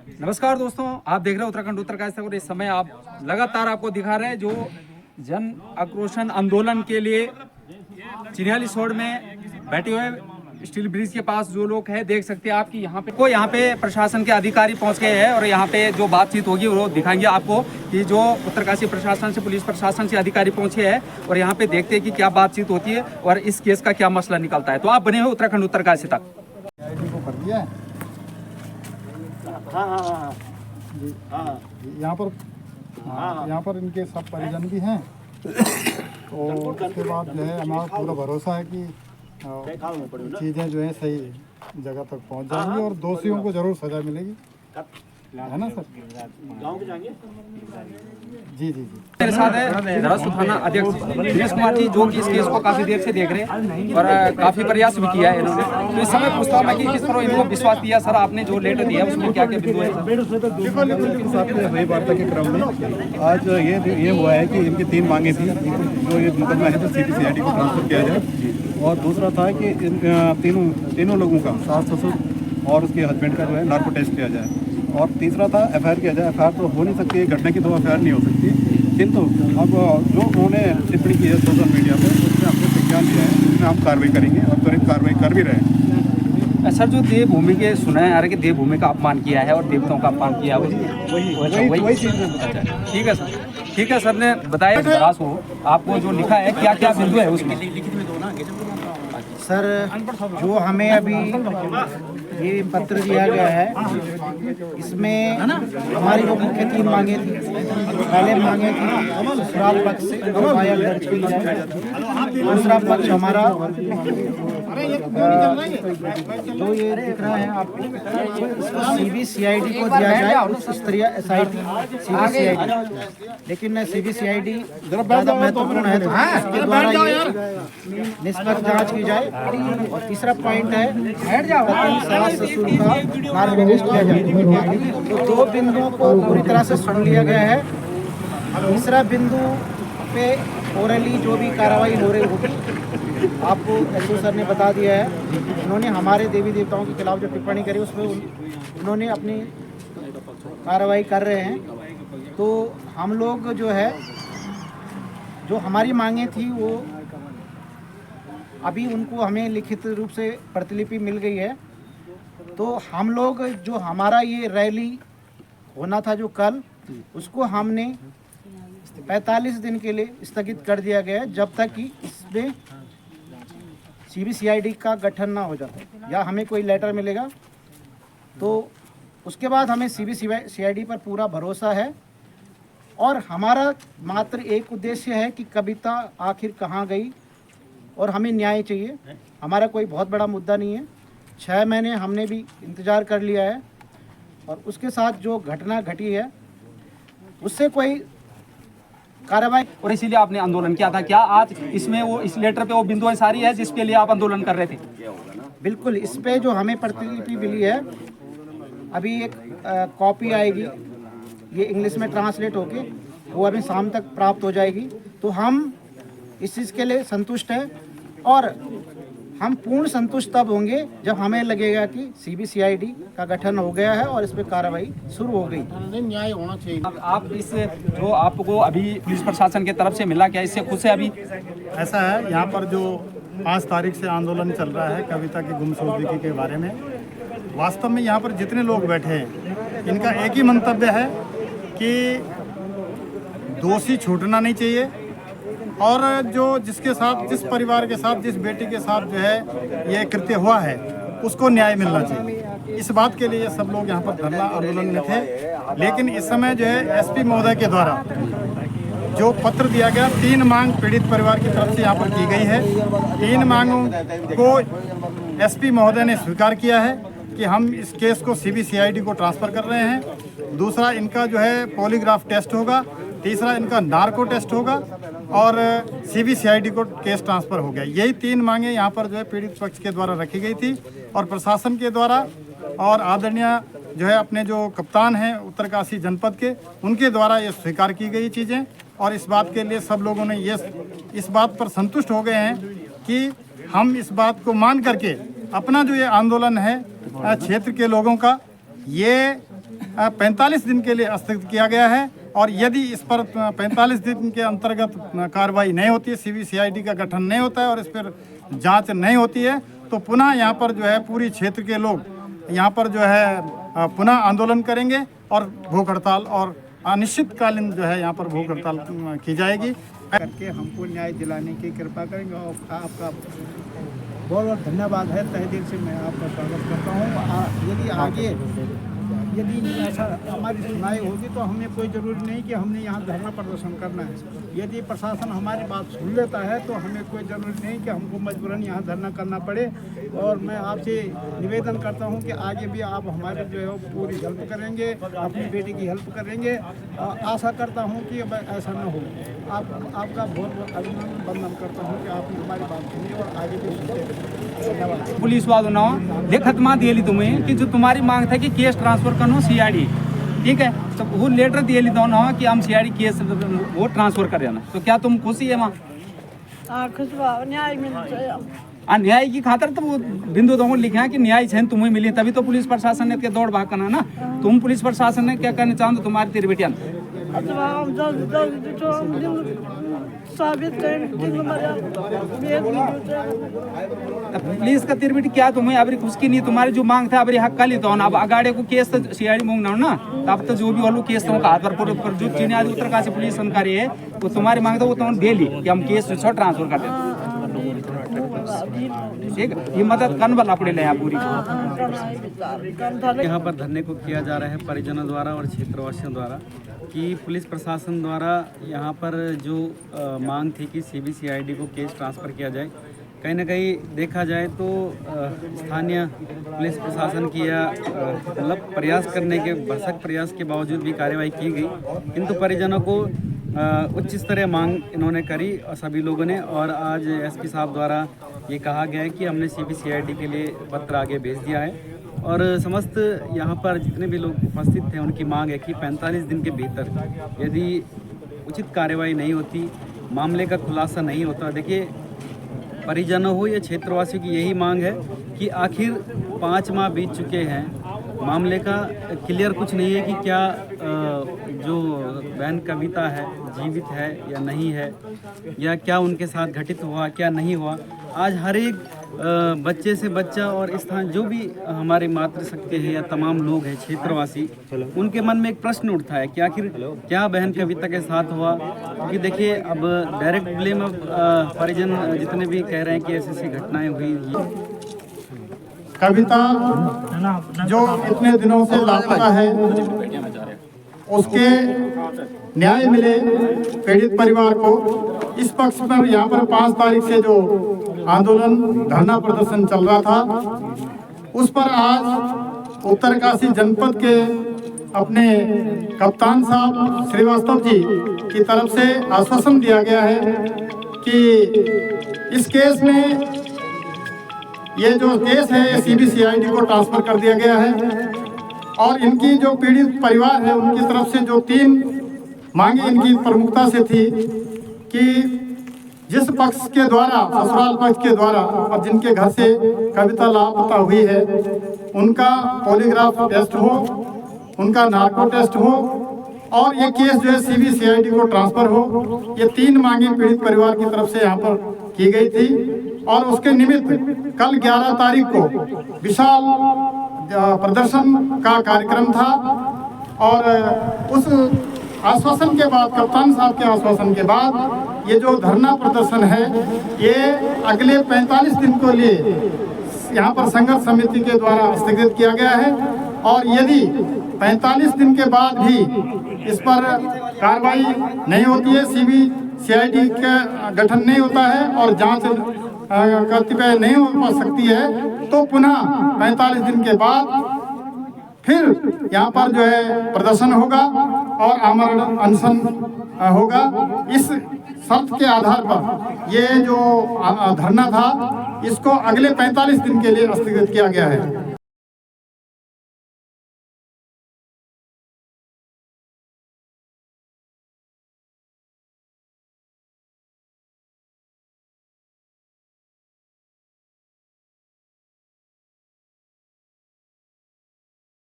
नमस्कार दोस्तों, आप देख रहे हैं उत्तराखंड उत्तरकाशी और इस समय आप लगातार आपको दिखा रहे हैं जो जन आक्रोशन आंदोलन के लिए चिन्याली छोड़ में बैठे हुए स्टील ब्रिज के पास जो लोग हैं, देख सकते हैं आप कि यहाँ पे प्रशासन के अधिकारी पहुंच गए हैं और यहाँ पे जो बातचीत होगी वो दिखाएंगे आपको कि जो उत्तरकाशी प्रशासन से पुलिस प्रशासन से अधिकारी पहुंचे हैं और यहाँ पे देखते हैं कि क्या बातचीत होती है और इस केस का क्या मसला निकलता है। तो आप बने हुए उत्तराखंड उत्तरकाशी तक। यहाँ पर इनके सब परिजन भी हैं, तो उसके बाद जो है हमारा पूरा भरोसा है कि चीज़ें जो है सही जगह तक पहुँच जाएंगी और दोषियों को जरूर सजा मिलेगी, है ना सर? गाँव के जाएंगे। जी जी जी। मेरे साथ है धरासू थाना अध्यक्ष दिनेश कुमार जी, जो कि इस केस को काफी देर से देख रहे हैं और काफी प्रयास भी किया है इन्होंने। तो इस समय पूछता हूँ कि किस तरह इनको विश्वास दिया सर आपने, जो लेटर दिया उसमें क्या क्या बिंदु है? हुई वार्ता के क्रम में आज ये हुआ है कि इनकी 3 मांगे थी, जो ये मुकदमा है तो CBCID को ट्रांसफर किया जाए और दूसरा था कि इन तीनों लोगों का सास ससुर और उसके हस्बैंड का जो है नार्को टेस्ट किया जाए और तीसरा था FIR किया जाए। FIR तो हो नहीं सकती, घटना की तो FIR नहीं हो सकती, किंतु अब जो उन्होंने टिप्पणी की है सोशल मीडिया पर उसमें हमने विज्ञान दिया है, उसमें हम कार्रवाई करेंगे और त्वरित कार्रवाई कर भी रहे हैं। सर जो देवभूमि के सुना है यार कि देवभूमि का अपमान किया है और देवताओं का अपमान किया है, वही चीज़। अच्छा ठीक है सर, ठीक है सर ने बताया धरास हो आपको जो लिखा है क्या क्या बिंदु है उसमें? सर जो हमें अभी ये पत्र दिया गया है इसमें हमारी जो मुख्य 3 मांगे थी। पहले मांगे थी ससुराल पक्ष से FIR दर्ज की जाए, दूसरा पक्ष हमारा जो ये दिख रहा है आपको इसको CBCID को दिया जाए, उच्च स्तरीय SIT CBCID, लेकिन CBCID ज़्यादा महत्वपूर्ण है तो इसके द्वारा ये निष्पक्ष जांच की जाए। और तीसरा पॉइंट है सास ससुर का नार्को टेस्ट किया जाए। तो 2 बिंदुओं को पूरी तरह से सुन लिया गया है। तीसरा बिंदु पे ओरली जो भी कार्रवाई हो रही होगी आपको SO सर ने बता दिया है। उन्होंने हमारे देवी देवताओं के खिलाफ जो टिप्पणी करी उसमें उन्होंने अपनी कार्रवाई कर रहे हैं। तो हम लोग जो है जो हमारी मांगे थी वो अभी उनको हमें लिखित रूप से प्रतिलिपि मिल गई है। तो हम लोग जो हमारा ये रैली होना था जो कल, उसको हमने 45 दिन के लिए स्थगित कर दिया गया है जब तक कि इसमें CBCID का गठन ना हो जाता या हमें कोई लेटर मिलेगा। तो उसके बाद हमें CBCID पर पूरा भरोसा है और हमारा मात्र एक उद्देश्य है कि कविता आखिर कहाँ गई और हमें न्याय चाहिए। हमारा कोई बहुत बड़ा मुद्दा नहीं है, 6 महीने हमने भी इंतज़ार कर लिया है और उसके साथ जो घटना घटी है उससे कोई कार्रवाई, और इसीलिए आपने आंदोलन किया था। क्या आज इसमें वो इस लेटर पे वो बिंदुएं सारी है जिसके लिए आप आंदोलन कर रहे थे? बिल्कुल, इस पे जो हमें प्रतिलिपि मिली है अभी एक कॉपी आएगी, ये इंग्लिश में ट्रांसलेट होके वो अभी शाम तक प्राप्त हो जाएगी। तो हम इस चीज़ के लिए संतुष्ट हैं और हम पूर्ण संतुष्ट तब होंगे जब हमें लगेगा कि CBCID का गठन हो गया है और इस पर कार्रवाई शुरू हो गई। न्याय होना चाहिए। आप इस जो आपको अभी पुलिस प्रशासन की तरफ से मिला, क्या इससे खुद से अभी ऐसा है, यहाँ पर जो 5 तारीख से आंदोलन चल रहा है कविता की गुमशुदगी के बारे में, वास्तव में यहाँ पर जितने लोग बैठे हैं इनका एक ही मंतव्य है कि दोषी छूटना नहीं चाहिए और जो जिसके साथ, जिस परिवार के साथ, जिस बेटी के साथ जो है ये कृत्य हुआ है उसको न्याय मिलना चाहिए। इस बात के लिए सब लोग यहाँ पर धरना आंदोलन में थे। लेकिन इस समय जो है SP महोदय के द्वारा जो पत्र दिया गया, 3 मांग पीड़ित परिवार की तरफ से यहाँ पर की गई है। 3 मांगों को SP महोदय ने स्वीकार किया है कि हम इस केस को CBCID को ट्रांसफ़र कर रहे हैं। दूसरा इनका जो है पॉलीग्राफ टेस्ट होगा, तीसरा इनका नार्को टेस्ट होगा और CBCID को केस ट्रांसफ़र हो गया। यही 3 मांगे यहाँ पर जो है पीड़ित पक्ष के द्वारा रखी गई थी और प्रशासन के द्वारा और आदरणीय जो है अपने जो कप्तान हैं उत्तरकाशी जनपद के, उनके द्वारा ये स्वीकार की गई चीज़ें। और इस बात के लिए सब लोगों ने ये इस बात पर संतुष्ट हो गए हैं कि हम इस बात को मान करके अपना जो ये आंदोलन है क्षेत्र के लोगों का, ये 45 दिन के लिए स्थगित किया गया है। और यदि इस पर 45 दिन के अंतर्गत कार्रवाई नहीं होती है, CBCID का गठन नहीं होता है और इस पर जांच नहीं होती है, तो पुनः यहाँ पर जो है पूरी क्षेत्र के लोग यहाँ पर जो है पुनः आंदोलन करेंगे और भूख हड़ताल और अनिश्चितकालीन जो है यहाँ पर भूख हड़ताल की जाएगी। करके हमको न्याय दिलाने की कृपा करेंगे और आपका बहुत बहुत धन्यवाद है। तहे दिल से मैं आपका स्वागत करता हूँ। यदि आगे यदि ऐसा हमारी सुनवाई होगी तो हमें कोई ज़रूरी नहीं कि हमने यहाँ धरना प्रदर्शन करना है। यदि प्रशासन हमारी बात सुन लेता है तो हमें कोई ज़रूरी नहीं कि हमको मजबूरन यहाँ धरना करना पड़े। और मैं आपसे निवेदन करता हूँ कि आगे भी आप हमारे जो है वो पूरी हेल्प करेंगे, अपनी बेटी की हेल्प करेंगे। आशा करता हूँ कि अब ऐसा न हो। आपका बहुत बहुत अभिनंदन वंदन करता हूँ कि आपने हमारी बात सुनी और आगे भी सुनते रहें। धन्यवाद। पुलिस वालों ने लेखत मा दिली तुम्हें कि जो तुम्हारी मांग था कि केस ट्रांसफर करनो CID, ठीक है, तो वो लेटर दिए ली दोनों कि हम CID केस वो ट्रांसफर कर देना। तो क्या तुम खुशी है वहाँ? खुश न्याय मिलना चाहिए। न्याय की खातर तो वो बिंदु दो लिखे हैं कि न्याय छन तुम्हें मिली, तभी तो पुलिस प्रशासन ने के दौड़ भाग करना ना। तुम पुलिस प्रशासन ने क्या करना चाहो तुम्हारी तेरी बेटियां पुलिस का तेरी बेटी क्या तुम्हें अभी खुश की नहीं, तुम्हारी जो मांग था अभी हक का ली तो अब अगाड़े को केस तो CID मांगना ना, तब तो जो भी वालों केस तो हाथ पर जो चीनी उत्तरकाशी पुलिस अधिकारी है वो तुम्हारी मांग था वो तुमने दे ली कि हम केस ट्रांसफर कर दें। ठीक, ये मदद करने वाला पड़े यहाँ पूरी। यहाँ पर धरने को किया जा रहा है परिजनों द्वारा और क्षेत्रवासियों द्वारा कि पुलिस प्रशासन द्वारा यहाँ पर जो मांग थी कि CBCID को केस ट्रांसफ़र किया जाए, कहीं ना कहीं देखा जाए तो स्थानीय पुलिस प्रशासन की या मतलब प्रयास करने के भरसक प्रयास के बावजूद भी कार्रवाई की गई, किंतु परिजनों को उच्च स्तरीय मांग इन्होंने करी और सभी लोगों ने। और आज SP साहब द्वारा ये कहा गया है कि हमने CBCID के लिए पत्र आगे भेज दिया है और समस्त यहाँ पर जितने भी लोग उपस्थित थे उनकी मांग है कि 45 दिन के भीतर यदि उचित कार्रवाई नहीं होती, मामले का खुलासा नहीं होता। देखिए, परिजनों हो या क्षेत्रवासियों की यही मांग है कि आखिर 5 माह बीत चुके हैं, मामले का क्लियर कुछ नहीं है कि क्या जो बहन कविता है जीवित है या नहीं है, या क्या उनके साथ घटित हुआ क्या नहीं हुआ। आज हर एक बच्चे से बच्चा और स्थान जो भी हमारे मातृशक्ति है या तमाम लोग हैं क्षेत्रवासी, उनके मन में एक प्रश्न उठता है कि आखिर क्या बहन कविता के साथ हुआ। क्योंकि देखिए, अब डायरेक्ट ब्लेम अब परिजन जितने भी कह रहे हैं कि ऐसी घटनाएं हुई। कविता जो इतने दिनों से लापता है उसके न्याय मिले पीड़ित परिवार को। इस पक्ष पर यहाँ पर 5 तारीख से जो आंदोलन धरना प्रदर्शन चल रहा था, उस पर आज उत्तरकाशी जनपद के अपने कप्तान साहब श्रीवास्तव जी की तरफ से आश्वासन दिया गया है कि इस केस में ये जो केस है ये CBCID को ट्रांसफर कर दिया गया है। और इनकी जो पीड़ित परिवार है उनकी तरफ से जो 3 मांगे इनकी प्रमुखता से थी कि जिस पक्ष के द्वारा, ससुराल पक्ष के द्वारा और जिनके घर से कविता लापता हुई है, उनका पॉलीग्राफ टेस्ट हो, उनका नार्को टेस्ट हो और ये केस जो है CBCID को ट्रांसफर हो। ये 3 मांगे पीड़ित परिवार की तरफ से यहाँ पर की गई थी और उसके निमित्त कल 11 तारीख को विशाल प्रदर्शन का कार्यक्रम था। और उस आश्वासन के बाद, कप्तान साहब के आश्वासन के बाद ये जो धरना प्रदर्शन है ये अगले 45 दिन को लिए यहाँ पर संघर्ष समिति के द्वारा स्थगित किया गया है। और यदि 45 दिन के बाद भी इस पर कार्रवाई नहीं होती है, CBCID का गठन नहीं होता है और जांच कर्तव्य नहीं हो सकती है, तो पुनः 45 दिन के बाद फिर यहाँ पर जो है प्रदर्शन होगा और आमरण अनशन होगा। इस शर्त के आधार पर ये जो धरना था इसको अगले 45 दिन के लिए स्थगित किया गया है।